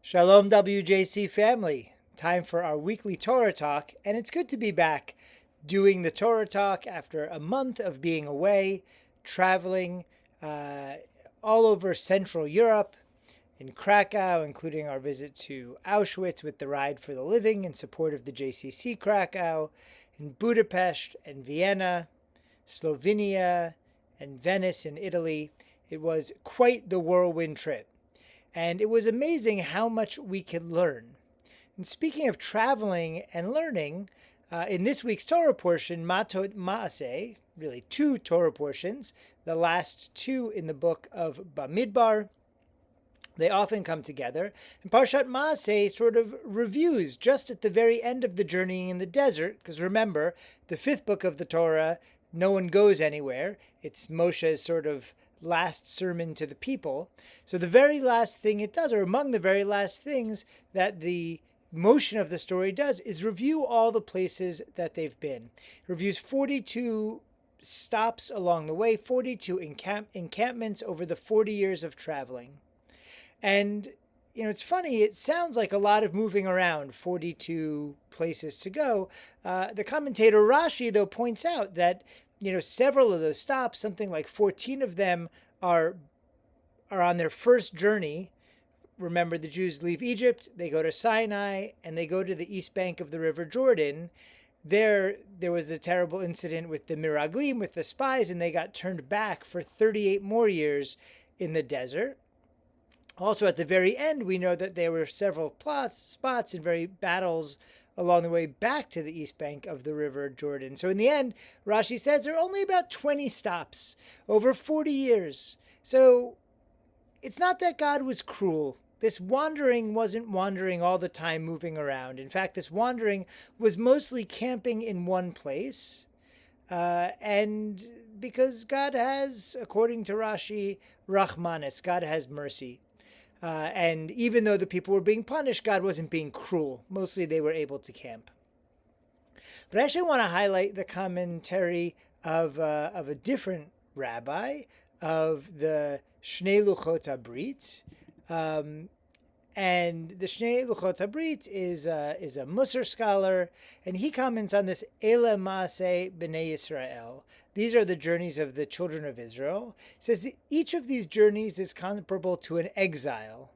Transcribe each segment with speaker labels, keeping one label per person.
Speaker 1: Shalom, WJC family. Time for our weekly Torah talk, and it's good to be back doing the Torah talk after a month of being away, traveling uh, all over Central Europe, in Krakow, including our visit to Auschwitz with the Ride for the Living in support of the JCC Krakow, in Budapest and Vienna, Slovenia, and Venice in Italy. It was quite the whirlwind trip. And it was amazing how much we could learn. And speaking of traveling and learning, in this week's Torah portion, Matot-Maasei, really two Torah portions, the last two in the book of Bamidbar, they often come together. And Parshat Maasei sort of reviews just at the very end of the journey in the desert, because remember, the fifth book of the Torah, no one goes anywhere. It's Moshe's sort of last sermon to the people. So the very last thing it does, or among the very last things that the motion of the story does, is review all the places that they've been. It reviews 42 stops along the way, 42 encampments over the 40 years of traveling. And, it's funny, it sounds like a lot of moving around, 42 places to go. The commentator Rashi, though, points out that several of those stops, something like 14 of them are on their first journey. Remember, the Jews leave Egypt, they go to Sinai, and they go to the east bank of the River Jordan. There was a terrible incident with the Miraglim, with the spies, and they got turned back for 38 more years in the desert. Also, at the very end, we know that there were several spots and very battles along the way back to the east bank of the River Jordan. So in the end, Rashi says there are only about 20 stops over 40 years. So it's not that God was cruel. This wandering wasn't wandering all the time, moving around. In fact, this wandering was mostly camping in one place. And because God has, according to Rashi, Rachmanis, God has mercy. And even though the people were being punished, God wasn't being cruel. Mostly they were able to camp. But I actually want to highlight the commentary of a different rabbi, of the Shnei Luchot HaBrit. And the Shnei Luchot HaBrit is a Musar scholar, and he comments on this Ele Maasei B'nai Yisrael. These are the journeys of the children of Israel. He says that each of these journeys is comparable to an exile,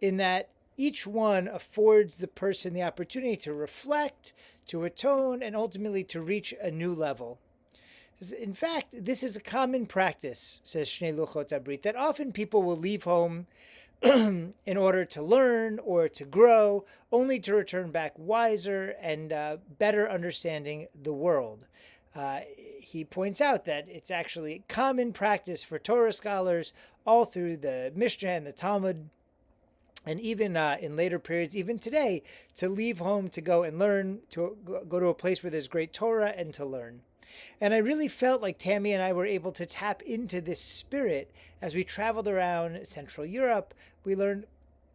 Speaker 1: in that each one affords the person the opportunity to reflect, to atone, and ultimately to reach a new level. In fact, this is a common practice, says Shnei Luchot HaBrit, that often people will leave home in order to learn or to grow, only to return back wiser and better understanding the world. He points out that it's actually common practice for Torah scholars all through the Mishnah and the Talmud, and even in later periods, even today, to leave home to go and learn, to go to a place where there's great Torah and to learn. And I really felt like Tammy and I were able to tap into this spirit as we traveled around Central Europe. We learned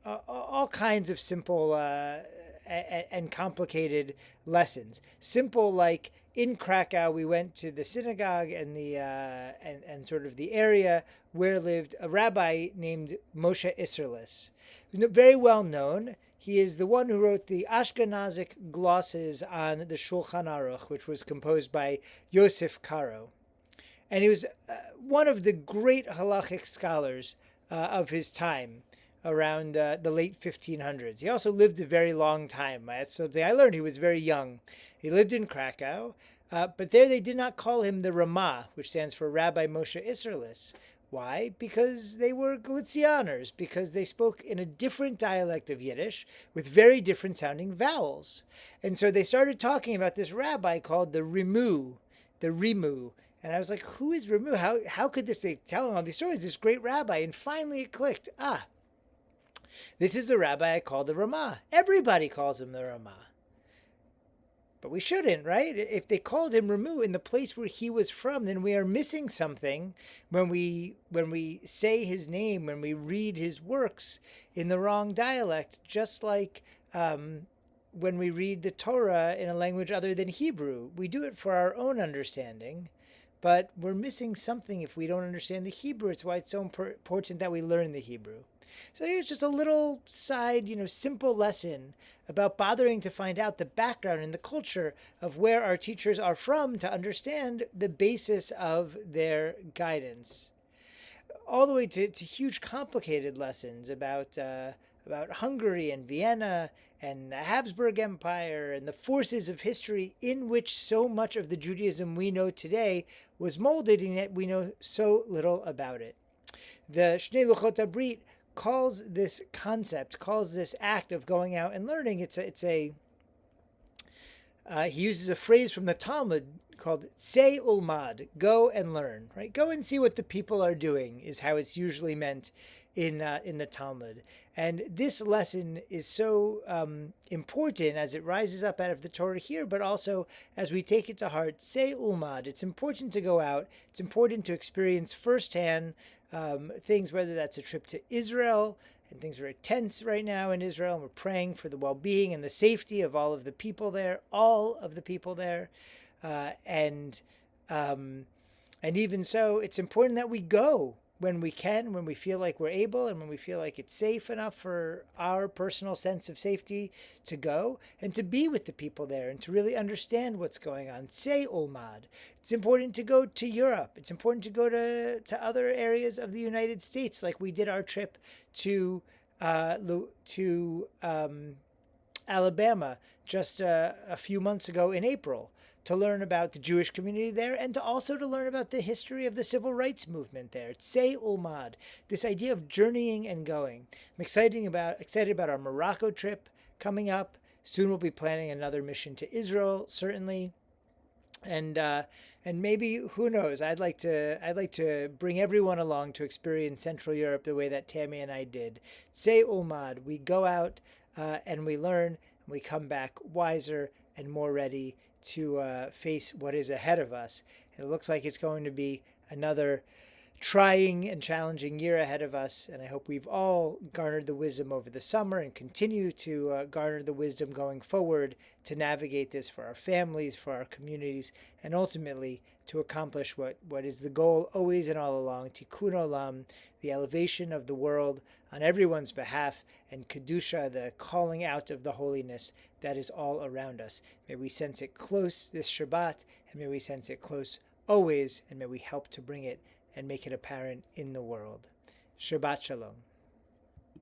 Speaker 1: all kinds of simple and complicated lessons. Simple, like in Krakow, we went to the synagogue and the and sort of the area where lived a rabbi named Moshe Isserles, very well known. He is the one who wrote the Ashkenazic glosses on the Shulchan Aruch, which was composed by Yosef Karo. And he was one of the great halachic scholars of his time around the late 1500s. He also lived a very long time. That's something I learned. He was very young. He lived in Krakow, but there they did not call him the Ramah, which stands for Rabbi Moshe Isserles. Why? Because they were Galicianers, because they spoke in a different dialect of Yiddish with very different sounding vowels. And so they started talking about this rabbi called the Rimu. And I was like, who is Rimu? How could this, they telling all these stories, this great rabbi? And finally it clicked. This is the rabbi I call the Ramah. Everybody calls him the Ramah. But we shouldn't, right? If they called him Ramu in the place where he was from, then we are missing something when we say his name, when we read his works in the wrong dialect, just like when we read the Torah in a language other than Hebrew. We do it for our own understanding, but we're missing something if we don't understand the Hebrew. It's why it's so important that we learn the Hebrew. So here's just a little side, simple lesson about bothering to find out the background and the culture of where our teachers are from to understand the basis of their guidance. All the way to huge complicated lessons about Hungary and Vienna and the Habsburg Empire and the forces of history in which so much of the Judaism we know today was molded, and yet we know so little about it. The Shnei Luchot HaBrit calls this concept, calls this act of going out and learning. He uses a phrase from the Talmud called "Say ulmad," go and learn. Right, go and see what the people are doing is how it's usually meant in the Talmud. And this lesson is so important as it rises up out of the Torah here, but also as we take it to heart. Say ulmad. It's important to go out. It's important to experience firsthand things, whether that's a trip to Israel. And things are tense right now in Israel, and we're praying for the well-being and the safety of all of the people there, and even so, it's important that we go when we can, when we feel like we're able, and when we feel like it's safe enough for our personal sense of safety to go and to be with the people there and to really understand what's going on. Say ulmad. It's important to go to Europe. It's important to go to other areas of the United States, like we did our trip to Alabama just a few months ago in April, to learn about the Jewish community there and to also to learn about the history of the civil rights movement there. Say ulmad, this idea of journeying and going. I'm excited about our Morocco trip coming up. Soon we'll be planning another mission to Israel, certainly. And maybe, who knows, I'd like to bring everyone along to experience Central Europe the way that Tammy and I did. Say ulmad, we go out and we learn, and we come back wiser and more ready to face what is ahead of us. It looks like it's going to be another trying and challenging year ahead of us, and I hope we've all garnered the wisdom over the summer and continue to garner the wisdom going forward to navigate this for our families, for our communities, and ultimately to accomplish what is the goal always and all along, tikkun olam, the elevation of the world on everyone's behalf, and kedusha, the calling out of the holiness that is all around us. May we sense it close this Shabbat, and may we sense it close always, and may we help to bring it and make it apparent in the world. Shabbat Shalom.